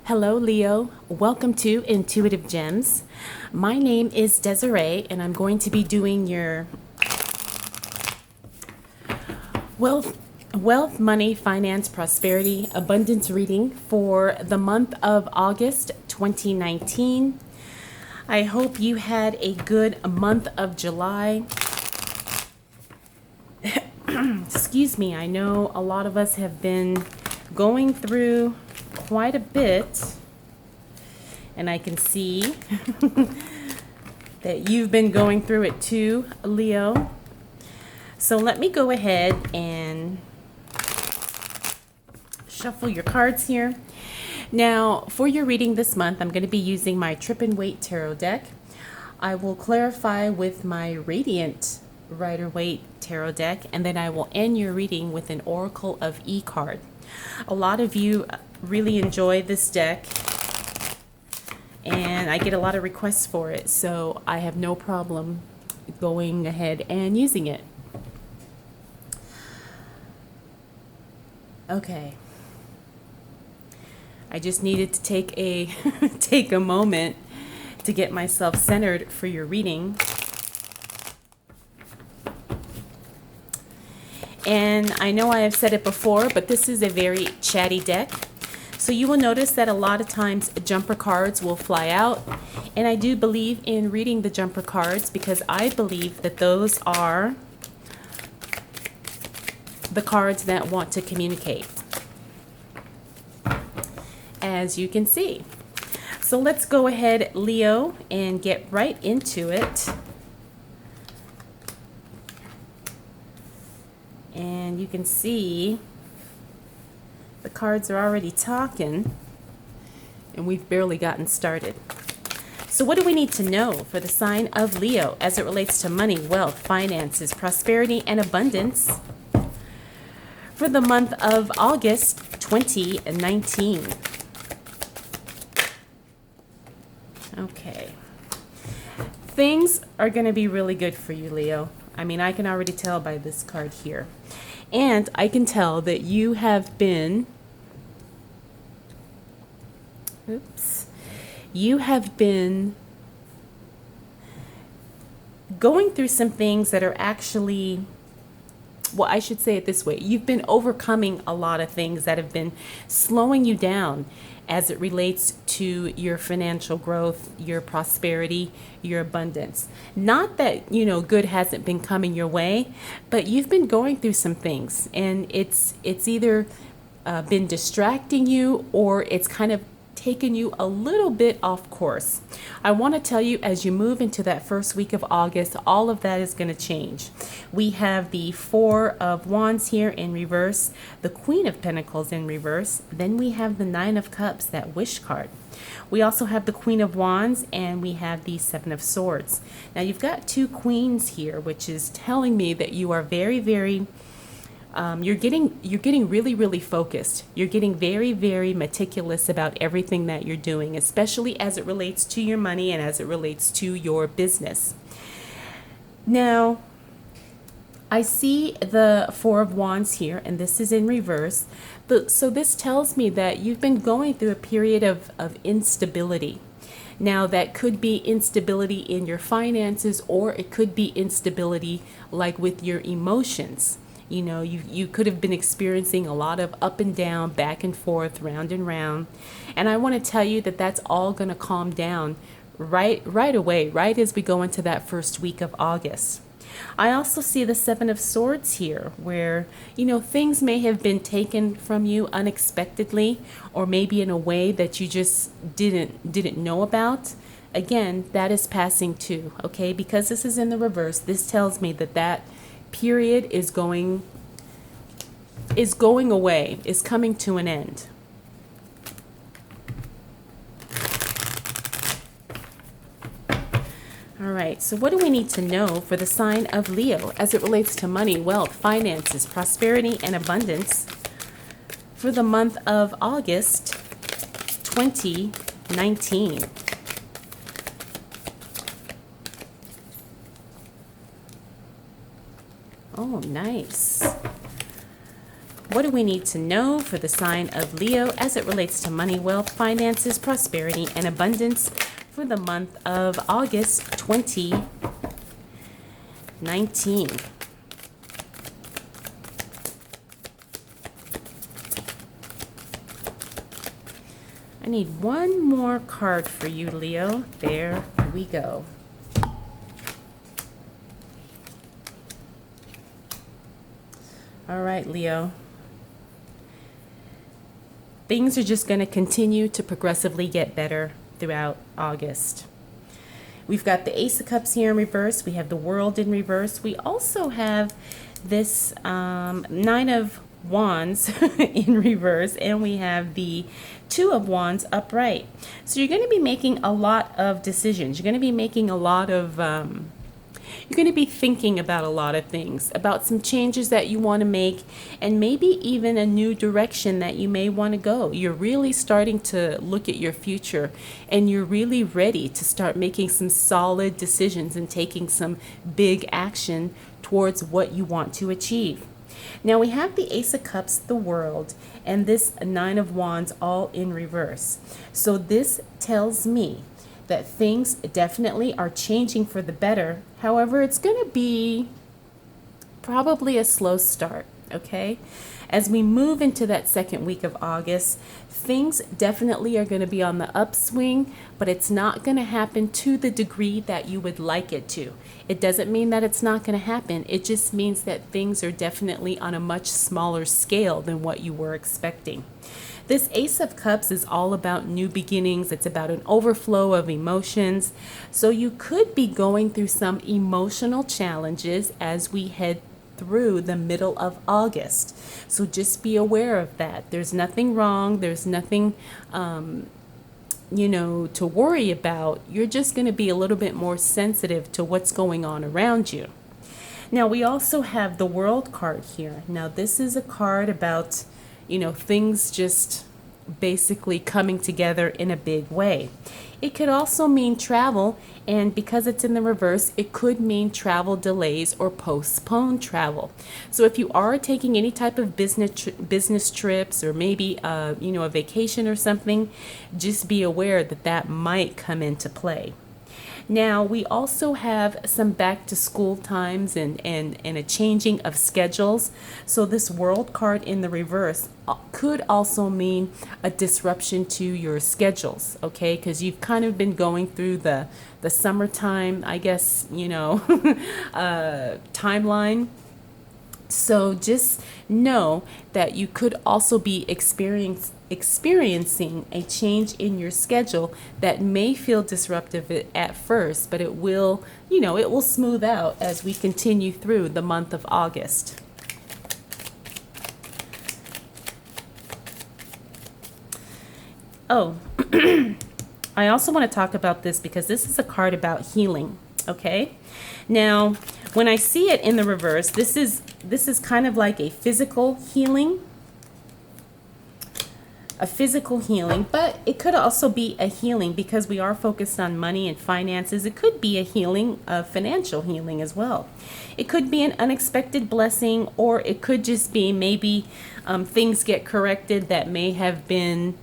Hello, Leo. Welcome to Intuitive Gems. My name is Desiree, and I'm going to be doing your wealth, money, finance, prosperity, abundance reading for the month of August 2019. I hope you had a good month of July. Excuse me, I know a lot of us have been going through quite a bit, and I can see that you've been going through it too, Leo. So let me go ahead and shuffle your cards here. Now, for your reading this month, I'm going to be using my Trip and Wait Tarot deck. I will clarify with my Radiant Rider-Waite Tarot deck, and then I will end your reading with an Oracle of E card. A lot of you really enjoy this deck, and I get a lot of requests for it, so I have no problem going ahead and using it. Okay. I just needed to take a moment to get myself centered for your reading. And I know I have said it before, but this is a very chatty deck. So you will notice that a lot of times jumper cards will fly out. And I do believe in reading the jumper cards because I believe that those are the cards that want to communicate, as you can see. So let's go ahead, Leo, and get right into it. And you can see the cards are already talking, and we've barely gotten started. So what do we need to know for the sign of Leo as it relates to money, wealth, finances, prosperity, and abundance for the month of August 2019? Okay. Things are going to be really good for you, Leo. I mean, I can already tell by this card here. And I can tell that you have been, going through some things that are actually, well, I should say it this way. You've been overcoming a lot of things that have been slowing you down as it relates to your financial growth, your prosperity, your abundance. Not that, good hasn't been coming your way, but you've been going through some things, and it's either been distracting you or it's kind of taken you a little bit off course. I want to tell you, as you move into that first week of August, all of that is going to change. We have the Four of Wands here in reverse, the Queen of Pentacles in reverse, then we have the Nine of Cups, that wish card. We also have the Queen of Wands, and we have the Seven of Swords. Now you've got two queens here, which is telling me that you are very, very you're getting really, really focused. You're getting very, very meticulous about everything that you're doing, especially as it relates to your money and as it relates to your business. Now, I see the Four of Wands here, and this is in reverse. So this tells me that you've been going through a period of instability. Now, that could be instability in your finances, or it could be instability like with your emotions. You could have been experiencing a lot of up and down, back and forth, round and round. And I want to tell you that that's all going to calm down right away, right as we go into that first week of August. I also see the Seven of Swords here, where, things may have been taken from you unexpectedly, or maybe in a way that you just didn't know about. Again, that is passing too, okay? Because this is in the reverse, this tells me that period is going away, is coming to an end. All right, so what do we need to know for the sign of Leo as it relates to money, wealth, finances, prosperity, and abundance for the month of August 2019? Oh, nice. What do we need to know for the sign of Leo as it relates to money, wealth, finances, prosperity, and abundance for the month of August 2019? I need one more card for you, Leo. There we go. All right, Leo. Things are just going to continue to progressively get better throughout August. We've got the Ace of Cups here in reverse. We have the World in reverse. We also have this Nine of Wands in reverse, and we have the Two of Wands upright. So you're going to be making a lot of decisions. You're going to be making a lot of you're going to be thinking about a lot of things, about some changes that you want to make, and maybe even a new direction that you may want to go. You're really starting to look at your future, and you're really ready to start making some solid decisions and taking some big action towards what you want to achieve. Now we have the Ace of Cups, the World, and this Nine of Wands all in reverse. So this tells me that things definitely are changing for the better. However, it's going to be probably a slow start, okay? As we move into that second week of August, things definitely are going to be on the upswing, but it's not going to happen to the degree that you would like it to. It doesn't mean that it's not going to happen. It just means that things are definitely on a much smaller scale than what you were expecting. This Ace of Cups is all about new beginnings. It's about an overflow of emotions. So you could be going through some emotional challenges as we head through the middle of August. So just be aware of that. There's nothing wrong. There's nothing, to worry about. You're just going to be a little bit more sensitive to what's going on around you. Now, we also have the World card here. Now, this is a card about things just basically coming together in a big way. It could also mean travel, and because it's in the reverse, it could mean travel delays or postponed travel. So if you are taking any type of business trips, or maybe a vacation or something, just be aware that that might come into play. Now, we also have some back to school times and a changing of schedules. So this World card in the reverse could also mean a disruption to your schedules, okay? Because you've kind of been going through the summertime, I guess, timeline. So just know that you could also be experiencing a change in your schedule that may feel disruptive at first, but it will smooth out as we continue through the month of August. Oh, I also want to talk about this because this is a card about healing, okay? Now, when I see it in the reverse, this is kind of like a physical healing. But it could also be a healing because we are focused on money and finances. It could be a healing, a financial healing as well. It could be an unexpected blessing, or it could just be maybe things get corrected that may have been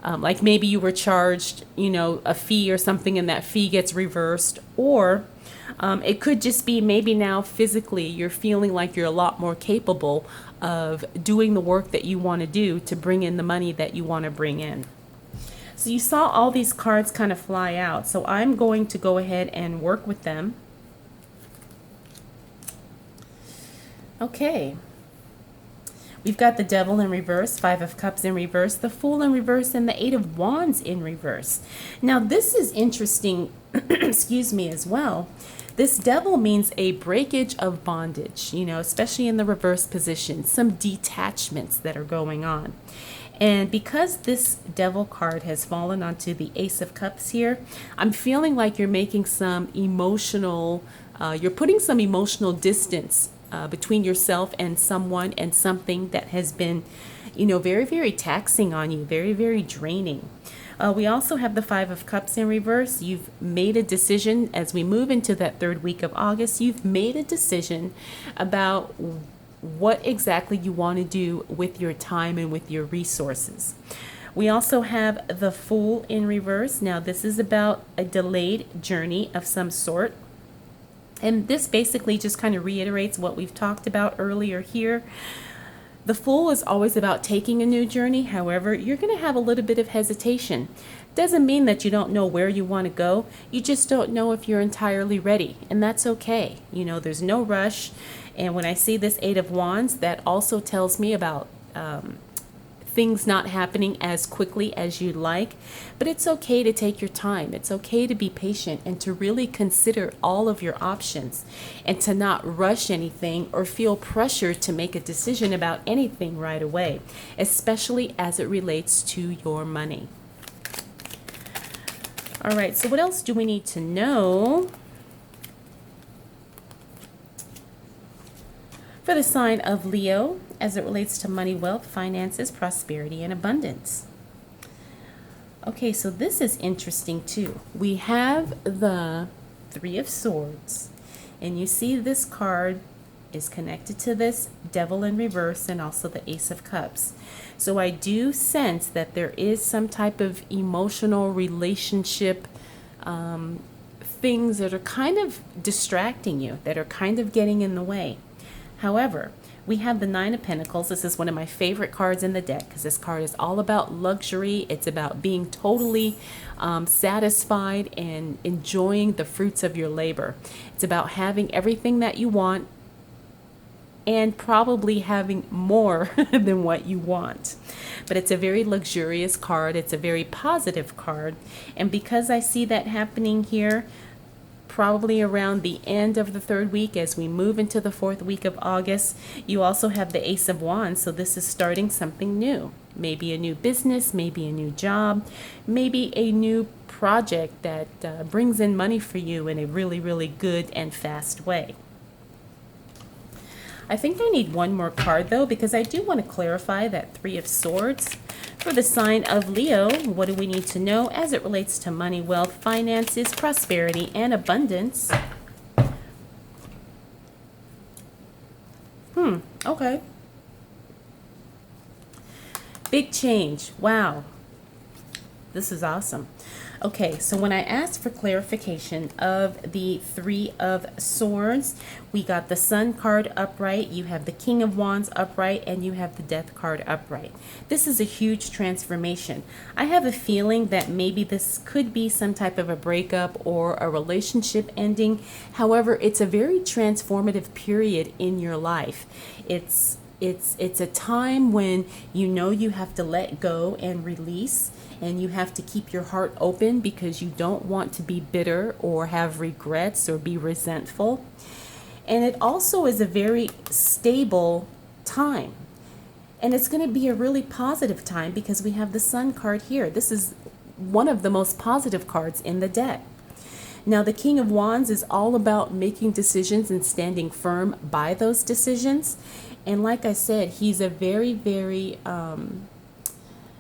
like maybe you were charged, a fee or something, and that fee gets reversed, or it could just be maybe now physically you're feeling like you're a lot more capable of doing the work that you want to do to bring in the money that you want to bring in. So you saw all these cards kind of fly out. So I'm going to go ahead and work with them. Okay. We've got the Devil in reverse, Five of Cups in reverse, the Fool in reverse, and the Eight of Wands in reverse. Now this is interesting, excuse me, as well. This Devil means a breakage of bondage, especially in the reverse position, some detachments that are going on. And because this Devil card has fallen onto the Ace of Cups here, I'm feeling like you're making some emotional, you're putting some emotional distance between yourself and someone and something that has been, very, very taxing on you, very, very draining. We also have the Five of Cups in reverse. You've made a decision as we move into that third week of August. You've made a decision about what exactly you want to do with your time and with your resources. We also have the Fool in reverse. Now, this is about a delayed journey of some sort. And this basically just kind of reiterates what we've talked about earlier here. The Fool is always about taking a new journey. However, you're going to have a little bit of hesitation. Doesn't mean that you don't know where you want to go. You just don't know if you're entirely ready. And that's okay. You know, there's no rush. And when I see this Eight of Wands, that also tells me about things not happening as quickly as you'd like, but it's okay to take your time. It's okay to be patient and to really consider all of your options and to not rush anything or feel pressure to make a decision about anything right away, especially as it relates to your money. All right, so what else do we need to know? For the sign of Leo, as it relates to money, wealth, finances, prosperity, and abundance. Okay, so this is interesting too. We have the Three of Swords, and you see this card is connected to this Devil in reverse and also the Ace of Cups. So I do sense that there is some type of emotional relationship things that are kind of distracting you, that are kind of getting in the way. However, we have the Nine of Pentacles. This is one of my favorite cards in the deck because this card is all about luxury. It's about being totally satisfied and enjoying the fruits of your labor. It's about having everything that you want and probably having more than what you want. But it's a very luxurious card. It's a very positive card. And because I see that happening here, probably around the end of the third week as we move into the fourth week of August, you also have the Ace of Wands. So this is starting something new. Maybe a new business, maybe a new job, maybe a new project that brings in money for you in a really, really good and fast way. I think I need one more card though, because I do want to clarify that Three of Swords. For the sign of Leo, what do we need to know as it relates to money, wealth, finances, prosperity, and abundance? Okay. Big change. Wow. This is awesome. Okay, so when I asked for clarification of the Three of Swords, we got the Sun card upright, you have the King of Wands upright, and you have the Death card upright. This is a huge transformation. I have a feeling that maybe this could be some type of a breakup or a relationship ending. However, it's a very transformative period in your life. It's a time when you know you have to let go and release, and you have to keep your heart open because you don't want to be bitter or have regrets or be resentful. And it also is a very stable time. And it's going to be a really positive time because we have the Sun card here. This is one of the most positive cards in the deck. Now, the King of Wands is all about making decisions and standing firm by those decisions. And like I said, he's a very, very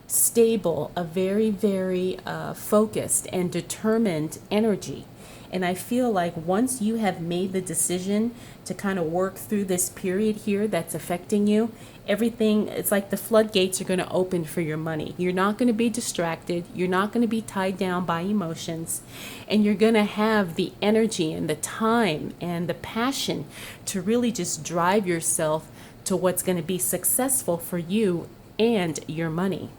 stable, a very, very focused and determined energy. And I feel like once you have made the decision to kind of work through this period here that's affecting you, everything, it's like the floodgates are going to open for your money. You're not going to be distracted. You're not going to be tied down by emotions. And you're going to have the energy and the time and the passion to really just drive yourself to what's going to be successful for you and your money.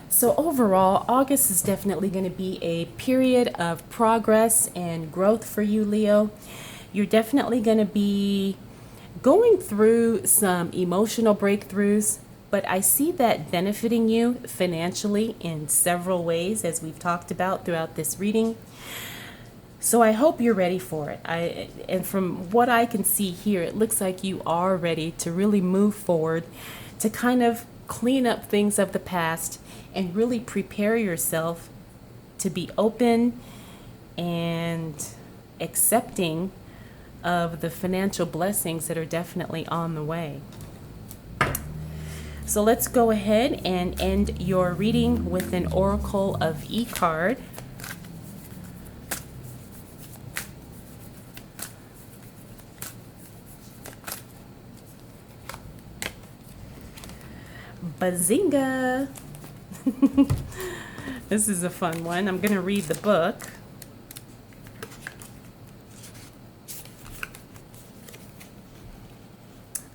So overall, August is definitely going to be a period of progress and growth for you, Leo. You're definitely going to be going through some emotional breakthroughs, but I see that benefiting you financially in several ways, as we've talked about throughout this reading. So I hope you're ready for it. And from what I can see here, it looks like you are ready to really move forward, to kind of clean up things of the past and really prepare yourself to be open and accepting of the financial blessings that are definitely on the way. So let's go ahead and end your reading with an Oracle of E card. Bazinga! This is a fun one. I'm going to read the book.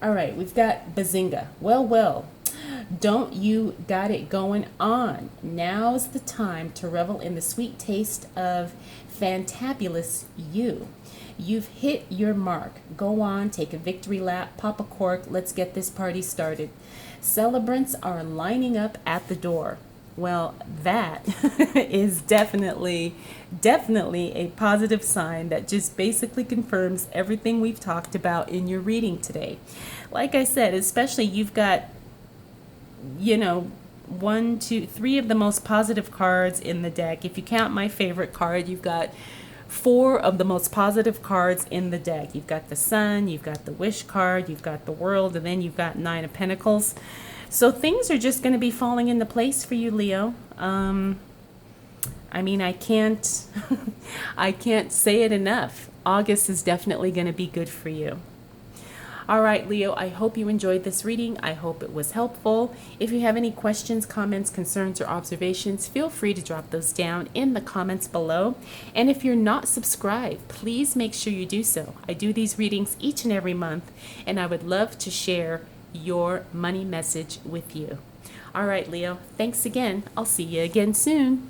All right, we've got Bazinga. Well, well, don't you got it going on? Now's the time to revel in the sweet taste of fantabulous you. You've hit your mark. Go on, take a victory lap, pop a cork, let's get this party started. Celebrants are lining up at the door. Well, that is definitely a positive sign that just basically confirms everything we've talked about in your reading today. Like I said, especially you've got, one, two, three of the most positive cards in the deck. If you count my favorite card, you've got four of the most positive cards in the deck. You've got the Sun, you've got the Wish card, you've got the World, and then you've got Nine of Pentacles. So things are just going to be falling into place for you, Leo. I can't, I can't say it enough. August is definitely going to be good for you. All right, Leo, I hope you enjoyed this reading. I hope it was helpful. If you have any questions, comments, concerns, or observations, feel free to drop those down in the comments below. And if you're not subscribed, please make sure you do so. I do these readings each and every month, and I would love to share your money message with you. All right, Leo, thanks again. I'll see you again soon.